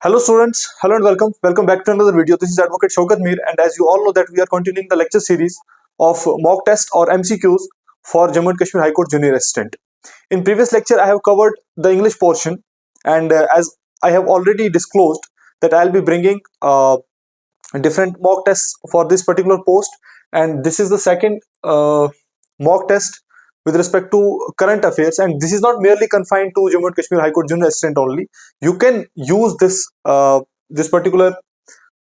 Hello students, hello and welcome back to another video. This is Advocate Shaukat Mir, and as you all know that we are continuing the lecture series of mock test or MCQs for Jammu and Kashmir High Court Junior Assistant. In previous lecture I have covered the English portion, and as I have already disclosed that I'll be bringing different mock tests for this particular post, and this is the second mock test with respect to current affairs, and this is not merely confined to Jammu and Kashmir High Court Junior Assistant only. You can use this particular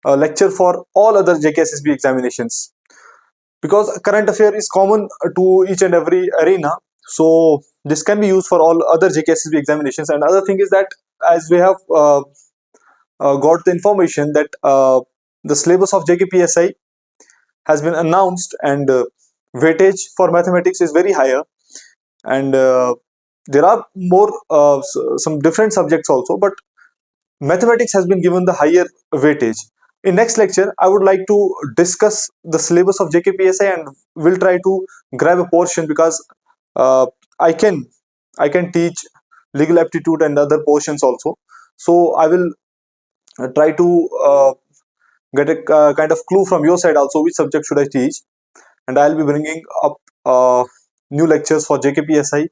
lecture for all other JKSSB examinations, because current affair is common to each and every arena, so this can be used for all other JKSSB examinations. And other thing is that as we have got the information that the syllabus of JKPSI has been announced, and weightage for mathematics is very higher, and there are more some different subjects also, but mathematics has been given the higher weightage. In next lecture I would like to discuss the syllabus of JKPSI, and will try to grab a portion, because I can teach legal aptitude and other portions also, so I will try to get a kind of clue from your side also which subject should I teach, and I'll be bringing up new lectures for JKPSI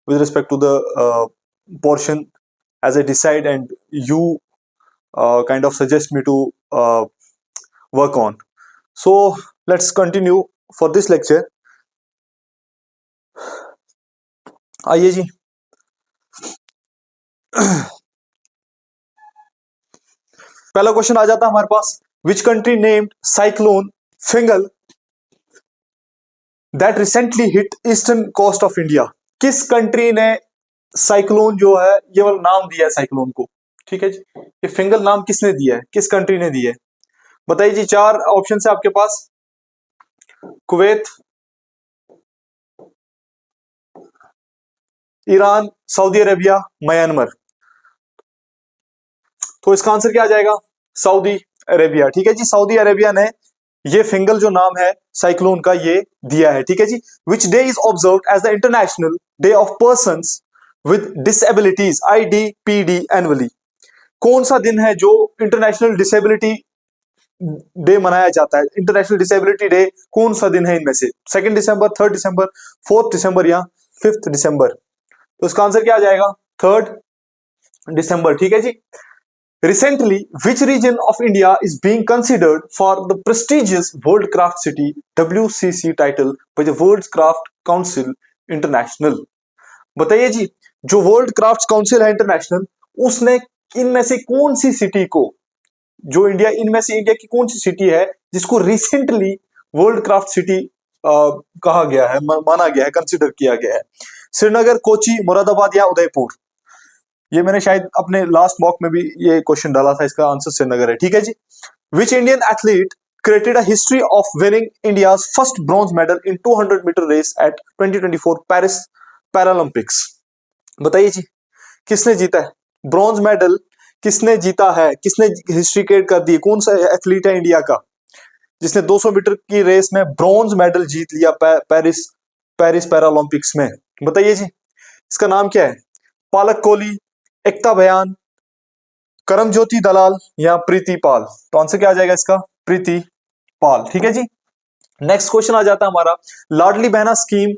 with respect to the portion as I decide, and you kind of suggest me to work on. So let's continue for this lecture. आइए जी, पहला question आ जाता है हमारे पास. Which country named cyclone Fengal that recently hit eastern coast of India? किस country ने cyclone जो है ये वाला नाम दिया है साइक्लोन को? ठीक है जी, ये फिंगल नाम किसने दिया है, किस कंट्री ने दिया है? बताइए जी. चार ऑप्शन है आपके पास: Kuwait, Iran, Saudi Arabia, Myanmar. तो इसका आंसर क्या आ जाएगा? Saudi Arabia. ठीक है जी, सऊदी अरेबिया ने ये फिंगल जो नाम है साइक्लोन का ये दिया है. ठीक है जी. Which day is observed as the international day of persons with disabilities IDPD annually? कौन सा दिन है जो इंटरनेशनल डिसेबिलिटी डे मनाया जाता है? इंटरनेशनल डिसेबिलिटी डे कौन सा दिन है इनमें से? 2 दिसंबर, 3 दिसंबर, 4 दिसंबर या 5 दिसंबर? तो इसका आंसर क्या आ जाएगा? 3 दिसंबर. ठीक है जी. Recently, which region of India is being considered for the prestigious World Craft City WCC title by the World Craft Council International? बताइए जी, जो वर्ल्ड क्राफ्ट काउंसिल है इंटरनेशनल, उसने इनमें से कौन सी सिटी को, जो इनमें से इंडिया की कौन सी सिटी है जिसको रिसेंटली वर्ल्ड क्राफ्ट सिटी कहा गया है, माना गया है, कंसिडर किया गया है? श्रीनगर, कोची, मुरादाबाद या उदयपुर? ये मैंने शायद अपने लास्ट मॉक में भी ये क्वेश्चन डाला था, इसका आंसर श्रीनगर है. ठीक है जी. Which Indian athlete created a history of winning India's first bronze medal in 200 metre race at 2024 Paris Paralympics? बताइए जी, किसने जीता है ब्रॉन्ज मेडल? किसने जीता है, किसने हिस्ट्री क्रिएट कर दी? कौन सा एथलीट है इंडिया का जिसने 200 मीटर की रेस में ब्रॉन्ज मेडल जीत लिया पेरिस पैरालंपिक्स में? बताइए जी, इसका नाम क्या है? पालक कोहली, एकता बयान, करमज्योति दलाल या प्रीति पाल? तो आंसर क्या आ जाएगा इसका? प्रीति पाल. ठीक है जी. नेक्स्ट क्वेश्चन आ जाता है हमारा. लाडली बहना स्कीम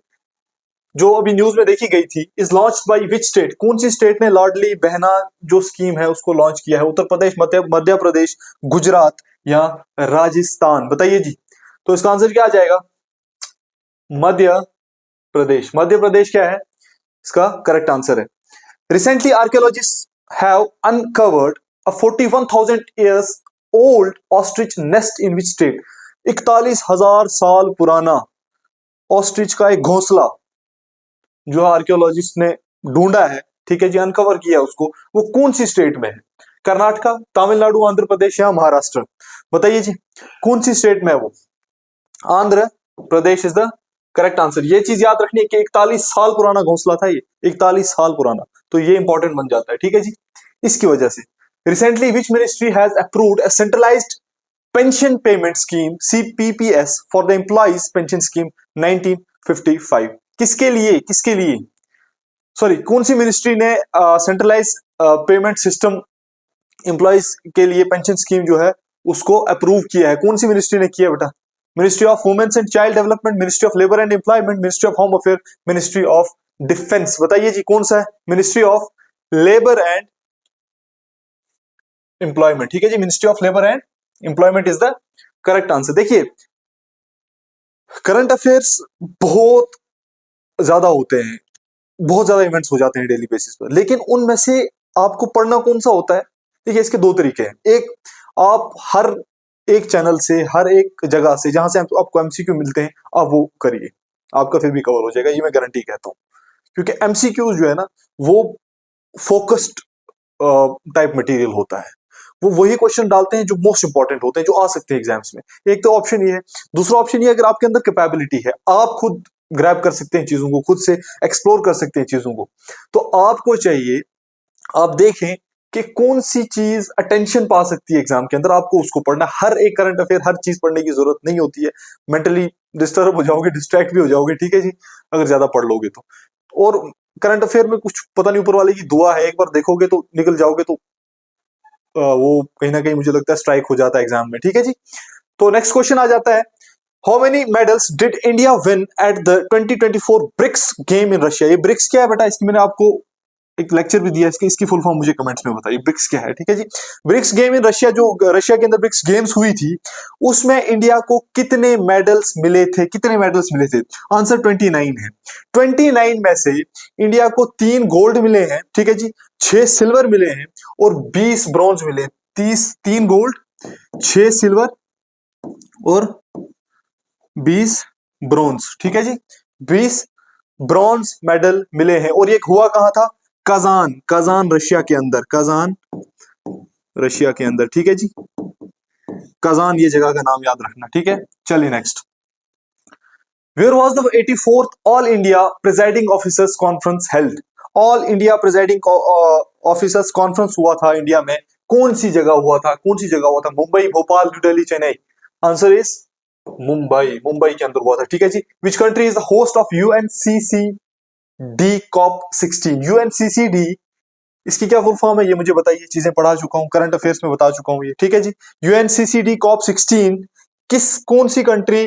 जो अभी न्यूज में देखी गई थी is launched by which state? कौन सी स्टेट ने लाडली बहना जो स्कीम है उसको लॉन्च किया है? उत्तर प्रदेश, मध्य प्रदेश, गुजरात या राजस्थान? बताइए जी. तो इसका आंसर क्या आ जाएगा? मध्य प्रदेश. मध्य प्रदेश क्या है इसका करेक्ट आंसर है. Recently, archaeologists have uncovered a 41,000 years old ostrich nest in which state? 41,000 साल पुराना ऑस्ट्रिच का एक घोंसला जो आर्कियोलॉजिस्ट ने ढूंढा है, ठीक है जी, अनकवर किया उसको, वो कौन सी स्टेट में है? कर्नाटका, तमिलनाडु, आंध्र प्रदेश या महाराष्ट्र? बताइए जी, कौन सी स्टेट में है वो? Andhra Pradesh is the correct answer. ये चीज याद रखनी है कि 41 साल पुराना घोंसला था ये, 41 साल पुराना, तो ये इंपॉर्टेंट बन जाता है. ठीक है जी. इसकी वजह से recently which ministry has approved a centralised pension payment scheme CPPS for the employees pension scheme 1955? किसके लिए सॉरी, कौन सी मिनिस्ट्री ने सेंट्रलाइज पेमेंट सिस्टम एम्प्लॉयज के लिए पेंशन स्कीम जो है उसको अप्रूव किया है। कौन सी मिनिस्ट्री ने किया बेटा? Ministry of women's and child development, ministry of labour and employment, ministry of home affair, ministry of defence. बताइए जी कौन सा है? Ministry of labour and employment. ठीक है जी, ministry of labour and employment is the correct answer. देखिए current affairs बहुत ज्यादा होते हैं, बहुत ज्यादा इवेंट्स हो जाते हैं डेली बेसिस पर, लेकिन उनमें से आपको पढ़ना कौन सा होता है? देखिए इसके दो तरीके हैं। एक, आप हर एक चैनल से, हर एक जगह से जहां से आपको एमसीक्यू मिलते हैं आप वो करिए, आपका फिर भी कवर हो जाएगा, ये मैं गारंटी कहता हूं। क्योंकि एमसीक्यू जो है ना वो फोकस्ड टाइप मटेरियल होता है, वो वही क्वेश्चन डालते हैं जो मोस्ट इंपॉर्टेंट होते हैं, जो आ सकते हैं एग्जाम्स में। एक तो ऑप्शन ये है। दूसरा ऑप्शन ये, अगर आपके अंदर कैपेबिलिटी है, आप खुद ग्रैब कर सकते हैं चीजों को, खुद से एक्सप्लोर कर सकते हैं चीजों को, तो आपको चाहिए आप देखें कि कौन सी चीज अटेंशन पा सकती है एग्जाम के अंदर, आपको उसको पढ़ना। हर एक करंट अफेयर हर चीज पढ़ने की जरूरत नहीं होती है, मेंटली डिस्टर्ब हो जाओगे, डिस्ट्रैक्ट भी हो जाओगे, ठीक है जी, अगर ज्यादा पढ़ लोगे तो। और करंट अफेयर में कुछ पता नहीं, ऊपर वाले की दुआ है, एक बार देखोगे तो निकल जाओगे, तो वो कहीं ना कहीं मुझे लगता है स्ट्राइक हो जाता है एग्जाम में, ठीक है जी। तो नेक्स्ट क्वेश्चन आ जाता है, how many medals did India win at the 2024 BRICS game in Russia? ये ब्रिक्स क्या है बेटा? इसकी मैंने आपको एक लेक्चर भी दिया, इसकी फुल फॉर्म मुझे कमेंट्स में बताइए, ब्रिक्स क्या है, ठीक है जी। ब्रिक्स गेम इन रशिया, जो रशिया के अंदर ब्रिक्स गेम्स हुई थी, उसमें इंडिया को कितने मेडल्स मिले थे? कितने मेडल्स मिले थे? आंसर 29 है। 29 में से इंडिया को 3 गोल्ड मिले हैं, ठीक है जी, 6 सिल्वर मिले हैं और 20 ब्रॉन्ज मिले। 3 गोल्ड, 6 सिल्वर और 20 ब्रॉन्ज, ठीक है जी, 20 ब्रॉन्ज मेडल मिले हैं। और ये हुआ कहां था? कजान रशिया के अंदर, कजान रशिया के अंदर, ठीक है जी, कजान ये जगह का नाम याद रखना, ठीक है। चलिए next, where was the 84th all India presiding officers conference held? All India presiding officers conference हुआ था इंडिया में, कौन सी जगह हुआ था? कौन सी जगह हुआ था? Mumbai, Bhopal, new Delhi, Chennai? Answer is Mumbai, Mumbai के अंदर हुआ था, ठीक है जी। Which country is the host of UNCCD COP 16? UNCCD, इसकी क्या फुल फॉर्म है ये मुझे बताइए, चीजें पढ़ा चुका हूं, करंट अफेयर्स में बता चुका हूं ये, ठीक है जी। यूएनसीसीडी कॉप 16 कौन सी कंट्री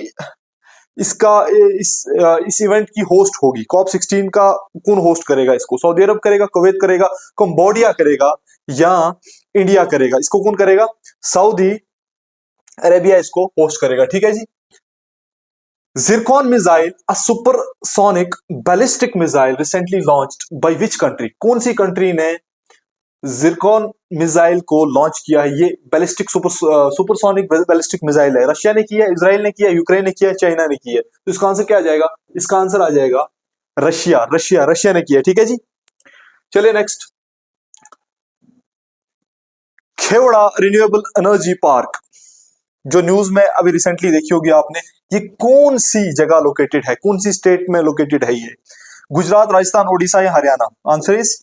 इसका इस इवेंट की होस्ट होगी? कॉप 16 का कौन होस्ट करेगा इसको? सऊदी अरब करेगा, कुवैत करेगा, कंबोडिया करेगा या इंडिया करेगा? इसको कौन करेगा? सऊदी अरेबिया इसको होस्ट करेगा, ठीक है जी। Zircon missile, a supersonic ballistic missile recently launched by which country? कौन सी कंट्री ने जिरकॉन मिसाइल को लॉन्च किया है? ये बैलिस्टिक सुपरसोनिक बैलिस्टिक मिसाइल है, रशिया ने किया, इजराइल ने किया, यूक्रेन ने किया, चाइना ने किया। तो इसका आंसर क्या आ जाएगा? इसका आंसर आ जाएगा रशिया, रशिया ने किया, ठीक है जी। चलिए next, Khewra renewable energy park, जो न्यूज में अभी रिसेंटली देखी होगी आपने, ये कौन सी जगह लोकेटेड है? कौन सी स्टेट में लोकेटेड है ये? गुजरात, राजस्थान, ओडिशा या हरियाणा? आंसर इज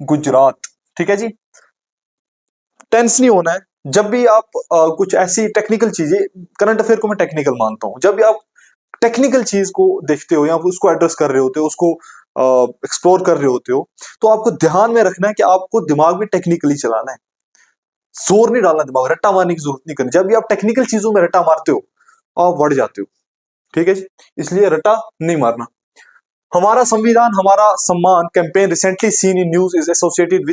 गुजरात, ठीक है जी। टेंस नहीं होना है जब भी आप कुछ ऐसी टेक्निकल चीजें, करंट अफेयर को मैं टेक्निकल मानता हूं, जब भी आप टेक्निकल चीज को देखते हो या उसको एड्रेस कर रहे होते हो, उसको एक्सप्लोर कर रहे होते हो, तो आपको ध्यान में रखना है कि आपको दिमाग भी टेक्निकली चलाना है, जोर नहीं डालना दिमाग, रट्टा मारने की जरूरत नहीं करनी। जब भी आप टेक्निकल चीजों में रट्टा मारते हो आप बढ़ जाते हो, ठीक है जी, इसलिए रट्टा नहीं मारना। हमारा संविधान हमारा सम्मान campaign recently seen in news is associated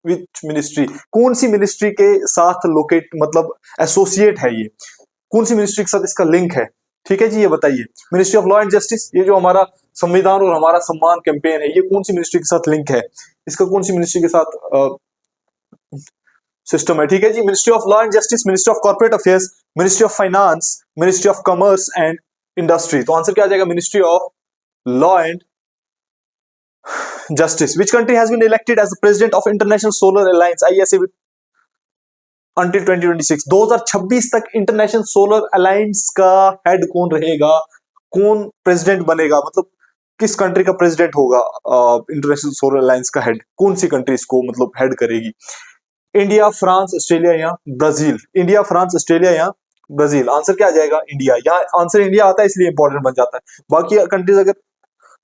with ministry? कौन सी मिनिस्ट्री के साथ लोकेट मतलब एसोसिएट है ये? कौन सी मिनिस्ट्री के साथ इसका लिंक है, ठीक है जी, ये बताइए। Ministry of law and justice, ये जो हमारा संविधान और हमारा सम्मान कैंपेन है, ये कौन सी मिनिस्ट्री के साथ लिंक है? इसका कौन सी मिनिस्ट्री के साथ सिस्टम है, ठीक है जी। Ministry of law and justice, ministry of corporate affairs, ministry of finance, ministry of commerce and industry? तो आंसर क्या आ जाएगा? Ministry of law and justice. Which country has been elected as the president of International Solar Alliance ISA until 2026? 2026 तक international solar alliance का head कौन रहेगा? कौन president बनेगा? मतलब किस कंट्री का प्रेसिडेंट होगा इंटरनेशनल सोलर अलायंस का हेड? कौन सी कंट्री इसको मतलब हेड करेगी? इंडिया, फ्रांस, ऑस्ट्रेलिया या ब्राजील? इंडिया, फ्रांस, ऑस्ट्रेलिया या ब्राजील? आंसर क्या आ जाएगा? इंडिया। यहाँ आंसर इंडिया आता है इसलिए इंपॉर्टेंट बन जाता है, बाकी कंट्रीज अगर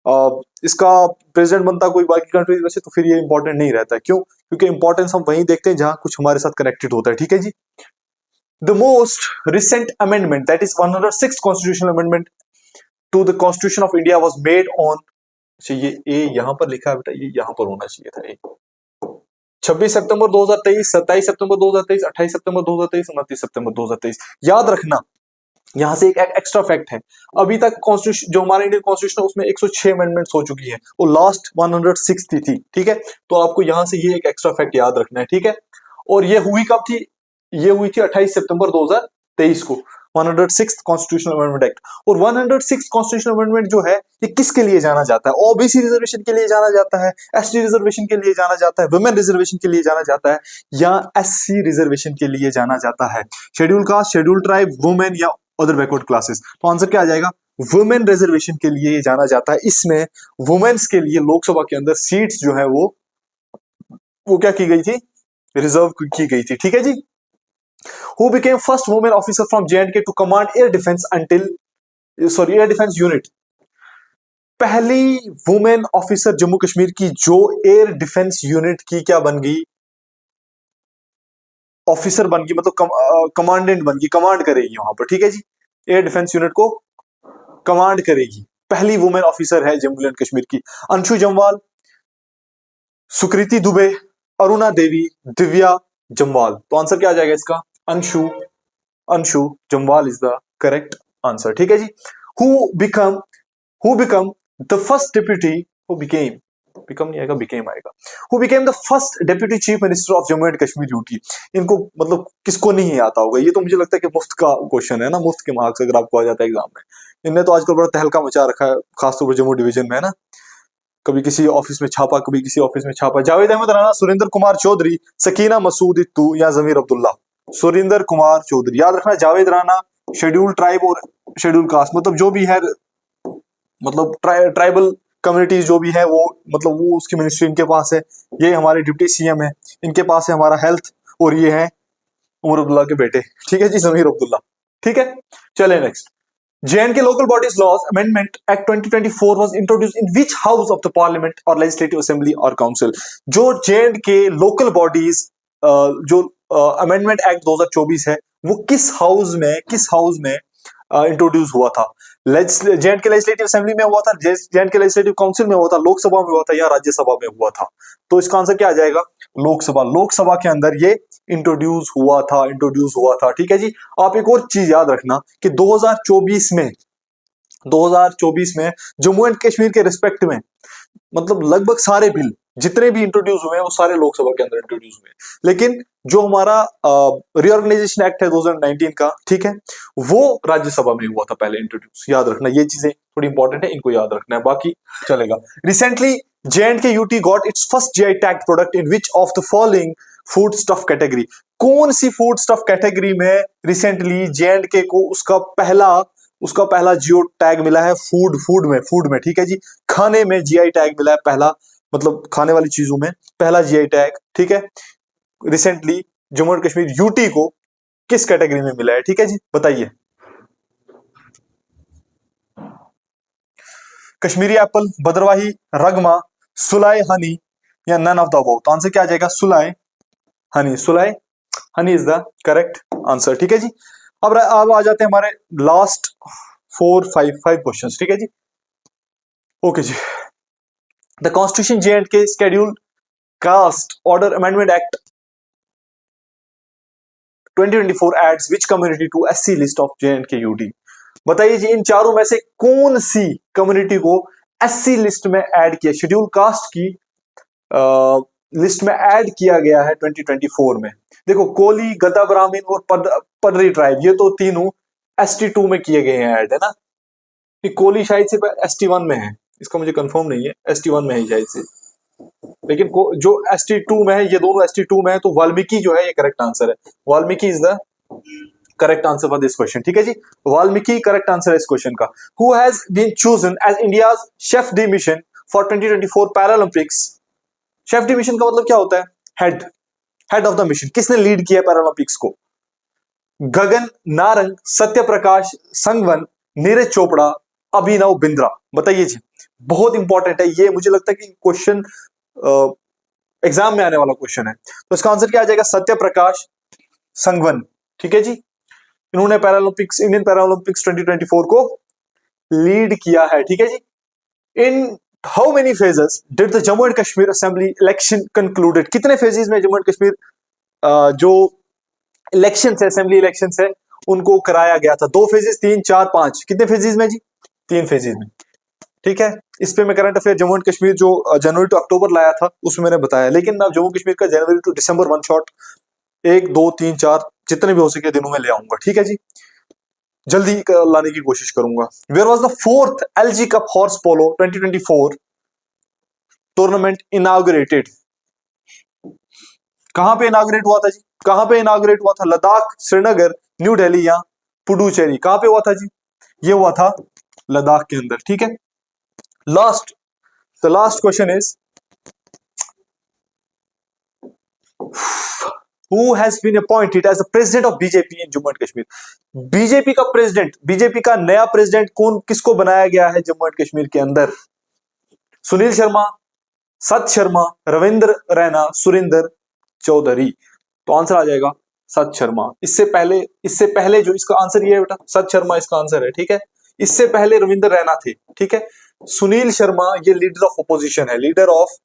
इसका प्रेसिडेंट बनता कोई बाकी कंट्रीज में से, तो फिर ये इंपॉर्टेंट नहीं रहता है। क्यों? क्योंकि इंपॉर्टेंस हम वहीं देखते हैं जहां कुछ हमारे साथ कनेक्टेड होता है। ठीक है जी। The most recent amendment that is 106 constitutional amendment to the constitution of India was made on, ये ए यहां पर लिखा है बेटा, ये यहां पर होना चाहिए था। 26 सितंबर 2023, 27 सितंबर 2023, 28 सितंबर 2023, 29 सितंबर 2023। याद रखना, यहां से एक एक्स्ट्रा फैक्ट है, अभी तक कॉन्स्टिट्यूशन जो हमारा इंडियन कॉन्स्टिट्यूशन है उसमें 106 अमेंडमेंट्स हो चुकी हैं, वो लास्ट 106 थी। ठीक है, तो आपको यहां से ये एक एक्स्ट्रा फैक्ट याद रखना है। ठीक है, और ये हुई कब थी? ये हुई थी 28 सितंबर 2023 को, 106 कॉन्स्टिट्यूशनल अमेंडमेंट एक्ट। और 106 कॉन्स्टिट्यूशनल अमेंडमेंट जो है ये किसके लिए जाना जाता है? ओबीसी रिजर्वेशन के लिए जाना जाता है, एसटी रिजर्वेशन के लिए जाना जाता है, वुमेन रिजर्वेशन के लिए जाना जाता है, या एससी रिजर्वेशन के लिए जाना जाता है? Schedule caste, schedule tribe, women या अदर बैकवर्ड क्लासेस? तो आंसर क्या आ जाएगा? वुमेन रिजर्वेशन के लिए ये जाना जाता है। इसमें वुमेन्स के लिए लोकसभा के अंदर सीट्स जो है वो क्या की गई थी? रिजर्व की गई थी। ठीक है जी। Who became first woman officer from J&K to command air defense air defense unit? पहली वुमेन ऑफिसर जम्मू कश्मीर की जो एयर डिफेंस यूनिट की क्या बन गई? ऑफिसर बन गई, मतलब कमांडेंट बन गई, कमांड करेगी वहां पर। ठीक है जी, एयर डिफेंस यूनिट को कमांड करेगी, पहली वुमेन ऑफिसर है जम्मू एंड कश्मीर की। अंशु जम्वाल, सुकृति दुबे, अरुणा देवी, दिव्या जम्वाल। तो आंसर क्या आ जाएगा इसका? Anshu Jamwal is the correct answer. ठीक है जी। Who become the first deputy, become नहीं आएगा, बिकेम आएगा। Who became the first deputy chief minister of Jammu and Kashmir UT? इनको मतलब किसको नहीं आता होगा, ये तो मुझे लगता है कि मुफ्त का क्वेश्चन है ना, मुफ्त के मार्क्स अगर आपको आ जाता है एग्जाम में। इनने तो आजकल बड़ा तहलका मचा रखा है, खासतौर पर जम्मू डिवीजन में, है ना। कभी किसी ऑफिस में छापा, कभी किसी ऑफिस में छापा। जावेद अहमद राणा, सुरेंद्र कुमार चौधरी, सकीना मसूद इत्तू या जमीर अब्दुल्ला? सुरेंद्र कुमार चौधरी। याद रखना, जावेद राणा शेड्यूल ट्राइब और शेड्यूल कास्ट, मतलब जो भी है, मतलब ट्राइबल कम्युनिटीज जो भी है वो, मतलब वो उसकी मिनिस्ट्री इनके पास है। ये हमारे डिप्टी सीएम है, इनके पास है हमारा हेल्थ, और ये है उमर अब्दुल्ला के बेटे। ठीक है जी, जमीर अब्दुल्ला। ठीक है, चले next. J&K Local Bodies Laws Amendment Act 2024 was introduced in which house of the parliament or legislative assembly or council? जो J&K local bodies जो अमेंडमेंट एक्ट 2024 है, वो किस हाउस में इंट्रोड्यूस हुआ था? J&K लेजिस्लेटिव असेंबली में हुआ था, J&K लेजिस्लेटिव काउंसिल में हुआ था, लोकसभा में हुआ था, या राज्यसभा में हुआ था? तो इसका आंसर क्या आ जाएगा? लोकसभा के अंदर ये इंट्रोड्यूस हुआ था। ठीक है जी। आप एक और चीज याद रखना कि 2024 में जम्मू एंड कश्मीर के रिस्पेक्ट में, मतलब लगभग सारे बिल जितने भी इंट्रोड्यूस हुए हैं वो सारे लोकसभा के अंदर इंट्रोड्यूस हुए हैं, लेकिन जो हमारा रीऑर्गेनाइजेशन एक्ट है 2019 का, ठीक है, वो राज्यसभा में हुआ था पहले इंट्रोड्यूस। याद रखना, ये चीजें थोड़ी इंपॉर्टेंट है, इनको याद रखना है, बाकी चलेगा। Recently J&K UT got its first GI tag product in which of the following food stuff category? कौन सी फूड स्टफ कैटेगरी में रिसेंटली J&K को उसका पहला जियो टैग मिला है? फूड में। ठीक है जी, खाने में GI टैग मिला है पहला, मतलब खाने वाली चीजों में पहला GI टैग। ठीक है, recently Jammu and Kashmir UT को किस कैटेगरी में मिला है? ठीक है जी, बताइए। कश्मीरी एप्पल, भद्रवाही, रगमा, सुलाई हनी या नन ऑफ द अबव? तो आंसर क्या आ जाएगा? Sulai honey is the correct answer. ठीक है जी। अब आ जाते हैं हमारे लास्ट 5 क्वेश्चंस। ठीक है जी, ओके जी। The constitution J&K schedule caste order amendment act 2024 adds which community to SC list of J&K UT? बताइए जी, इन चारों में से कौन सी कम्युनिटी को SC लिस्ट में ऐड किया, शेड्यूल कास्ट की लिस्ट में ऐड किया गया है 2024 में? देखो, कोली, गद्दा ब्राह्मण और पडरी ट्राइब, ये तो तीनों ST2 में किए गए हैं ऐड, है ना। कोली शायद से ST1 में है, इसका मुझे कंफर्म नहीं है, ST1 में है शायद से, लेकिन जो ST2 में है, ये दोनों ST2 में है, तो वाल्मीकि जो है ये करेक्ट आंसर है। Valmiki is the correct answer for this question. ठीक है जी, वाल्मीकि करेक्ट आंसर है इस क्वेश्चन का। Who has been chosen as India's chef de mission for 2024 Paralympics? Chef de mission का मतलब क्या होता है? Head of the mission. किसने लीड किया पैरालंपिक्स को? गगन नारंग, सत्य प्रकाश संगवन, नीरज चोपड़ा, अभिनव बिंद्रा? बताइए जी, बहुत इंपॉर्टेंट है ये, मुझे लगता है कि क्वेश्चन एग्जाम में आने वाला क्वेश्चन है। तो इसका आंसर क्या आ जाएगा? सत्य प्रकाश संगवन। ठीक है जी, इन्होंने पैरालंपिक्स, इंडियन पैरालंपिक्स 2024 को लीड किया है। ठीक है जी। In how many phases did the Jammu and Kashmir assembly election concluded? कितने फेजेस में जम्मू एंड कश्मीर जो इलेक्शन है, असेंबली इलेक्शन है, उनको कराया गया था? 2 फेजेस, 3, 4, 5? कितने फेजेस में जी? 3 फेजेस में। ठीक है, इस पे मैं current affair Jammu and Kashmir जो जनवरी टू अक्टूबर लाया था उसमें मैंने बताया, लेकिन अब जम्मू कश्मीर का जनवरी टू दिसंबर वन शॉट 1, 2, 3, 4 जितने भी हो सके दिनों में ले आऊंगा। ठीक है जी, जल्दी लाने की कोशिश करूंगा। Where was the 4th LG cup horse polo 2024 tournament inaugurated? कहां पे इनाग्रेट हुआ था जी? कहां पे इनाग्रेट हुआ था? लद्दाख, श्रीनगर, न्यू दिल्ली या पुडुचेरी? कहां पे हुआ था जी? ये हुआ था लद्दाख के अंदर। ठीक है, last, the last question is who has been appointed as the president of BJP in Jammu and Kashmir? BJP का प्रेसिडेंट, बीजेपी का नया प्रेसिडेंट कौन, किसको बनाया गया है जम्मू एंड कश्मीर के अंदर? सुनील शर्मा, सत शर्मा, रविंद्र रैना, सुरेंद्र चौधरी? तो आंसर आ जाएगा सत शर्मा। इससे पहले जो इसका आंसर ये है बेटा, सत शर्मा इसका आंसर है। ठीक है, इससे पहले रविंद्र रैना थे। ठीक है, सुनील शर्मा ये लीडर ऑफ ओपोजिशन है, लीडर ऑफ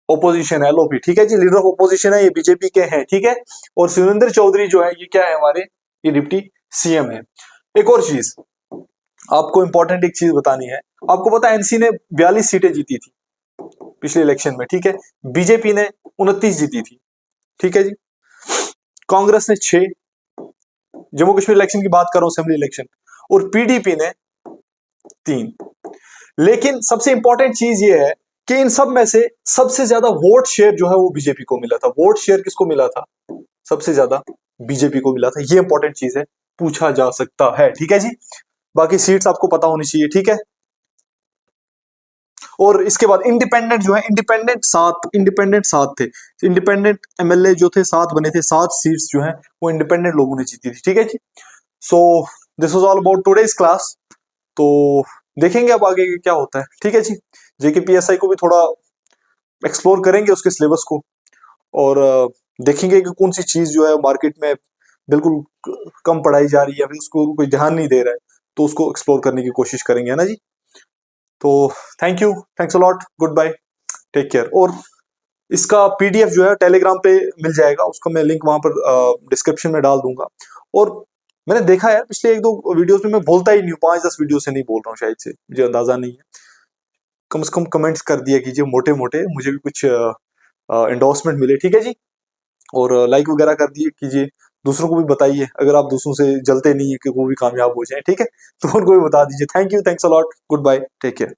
ओपोजिशन है, एलओपी। ठीक है जी, लीडर ऑफ ओपोजिशन है, ये बीजेपी के हैं। ठीक है, और सुरेंद्र चौधरी जो है ये क्या है हमारे, ये डिप्टी सीएम है। एक और चीज आपको इंपॉर्टेंट एक चीज बतानी है, आपको पता है एनसी ने 42 सीटें जीती थी पिछले इलेक्शन में। ठीक है, बीजेपी ने 29 जीती थी। ठीक है जी, कांग्रेस ने 6, जम्मू कश्मीर इलेक्शन की बात कर रहा हूं, असेंबली इलेक्शन, और पीडीपी ने 3। लेकिन सबसे इंपॉर्टेंट चीज ये है कि इन सब में से सबसे ज्यादा वोट शेयर जो है वो बीजेपी को मिला था। वोट शेयर किसको मिला था? सबसे ज्यादा बीजेपी को मिला था। ये इंपॉर्टेंट चीज है, पूछा जा सकता है। ठीक है जी, बाकी सीट्स आपको पता होनी चाहिए। ठीक है, और इसके बाद इंडिपेंडेंट जो है, इंडिपेंडेंट 7 थे। इंडिपेंडेंट एमएलए जो थे 7 बने थे, 7 सीट्स जो है वो इंडिपेंडेंट लोगों ने जीती थी। ठीक है जी, so this was all about today's class. तो देखेंगे अब आगे क्या होता है। ठीक है जी, जेके पीएसआई को भी थोड़ा एक्सप्लोर करेंगे उसके सिलेबस को, और देखेंगे कि कौन सी चीज जो है मार्केट में बिल्कुल कम पढ़ाई जा रही है, फिर उसको कोई ध्यान नहीं दे रहा है, तो उसको एक्सप्लोर करने की कोशिश करेंगे, है ना जी। तो thank you, thanks a lot, good bye, take care. और इसका पीडीएफ जो है टेलीग्राम पे मिल जाएगा, उसका मैं लिंक वहां पर डिस्क्रिप्शन में डाल दूंगा। और मैंने देखा यार पिछले 1-2 वीडियोस में मैं बोलता ही नहीं हूँ, 5-10 वीडियो से नहीं बोल रहा हूँ शायद से, मुझे अंदाजा नहीं है। कम से कम कमेंट्स कर दिया कीजिए मोटे मोटे, मुझे भी कुछ एंडोर्समेंट मिले। ठीक है जी, और लाइक वगैरह कर दिए कीजिए, दूसरों को भी बताइए अगर आप दूसरों से जलते नहीं है कि वो भी कामयाब हो जाए। ठीक है, तो उनको भी बता दीजिए। Thank you, thanks a lot, good bye, take care.